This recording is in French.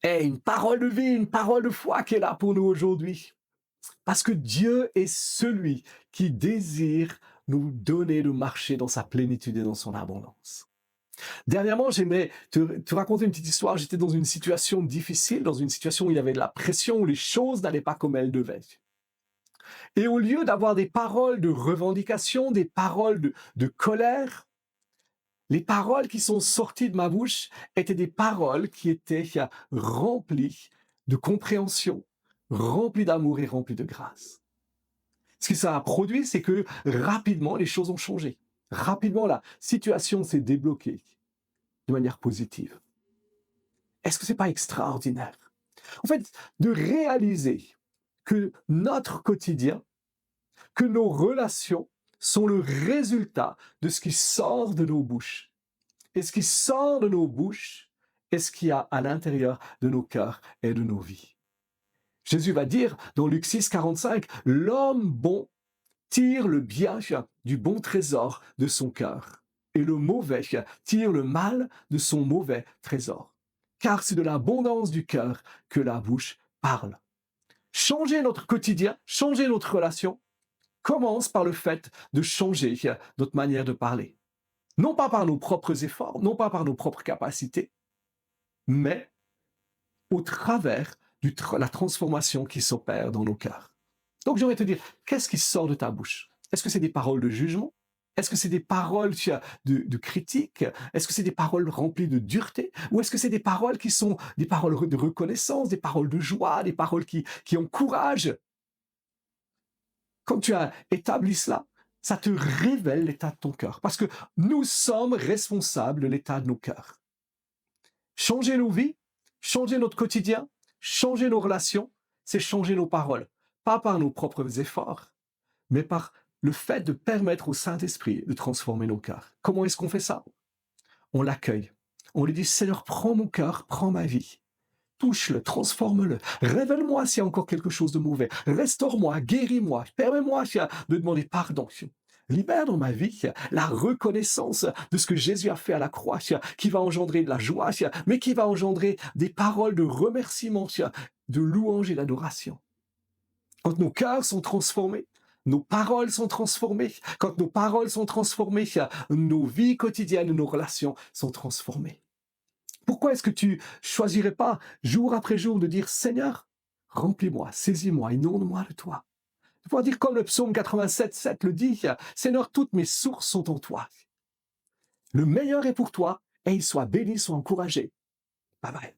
Et une parole de vie, une parole de foi qui est là pour nous aujourd'hui. Parce que Dieu est celui qui désire nous donner de marcher dans sa plénitude et dans son abondance. Dernièrement, j'aimerais te raconter une petite histoire. J'étais dans une situation difficile, dans une situation où il y avait de la pression, où les choses n'allaient pas comme elles devaient. Et au lieu d'avoir des paroles de revendication, des paroles de colère, les paroles qui sont sorties de ma bouche étaient des paroles qui étaient remplies de compréhension, remplies d'amour et remplies de grâce. Ce que ça a produit, c'est que rapidement, les choses ont changé. Rapidement, la situation s'est débloquée de manière positive. Est-ce que c'est pas extraordinaire? En fait, de réaliser que notre quotidien, que nos relations sont le résultat de ce qui sort de nos bouches. Et ce qui sort de nos bouches est ce qu'il y a à l'intérieur de nos cœurs et de nos vies. Jésus va dire dans Luc 6, 45, l'homme bon tire le bien du bon trésor de son cœur, et le mauvais tire le mal de son mauvais trésor. Car c'est de l'abondance du cœur que la bouche parle. Changer notre quotidien, changer notre relation, commence par le fait de changer notre manière de parler. Non pas par nos propres efforts, non pas par nos propres capacités, mais au travers de la transformation qui s'opère dans nos cœurs. Donc j'aimerais te dire, qu'est-ce qui sort de ta bouche? Est-ce que c'est des paroles de jugement? Est-ce que c'est des paroles de critique? Est-ce que c'est des paroles remplies de dureté? Ou est-ce que c'est des paroles qui sont des paroles de reconnaissance, des paroles de joie, des paroles qui encouragent? Quand tu as établi cela, ça te révèle l'état de ton cœur. Parce que nous sommes responsables de l'état de nos cœurs. Changer nos vies, changer notre quotidien, changer nos relations, c'est changer nos paroles. Pas par nos propres efforts, mais par le fait de permettre au Saint-Esprit de transformer nos cœurs. Comment est-ce qu'on fait ça? On l'accueille. On lui dit, Seigneur, prends mon cœur, prends ma vie. Touche-le, transforme-le. Révèle-moi s'il y a encore quelque chose de mauvais. Restaure-moi, guéris-moi. Permets-moi de demander pardon. Libère dans ma vie la reconnaissance de ce que Jésus a fait à la croix, qui va engendrer de la joie, mais qui va engendrer des paroles de remerciement, de louange et d'adoration. Quand nos cœurs sont transformés, nos paroles sont transformées. Quand nos paroles sont transformées, nos vies quotidiennes, nos relations sont transformées. Pourquoi est-ce que tu choisirais pas, jour après jour, de dire Seigneur, remplis-moi, saisis-moi, inonde-moi de toi. De pouvoir dire comme le psaume 87, 7 le dit, Seigneur, toutes mes sources sont en toi. Le meilleur est pour toi, et il soit béni, soit encouragé. Bye bye.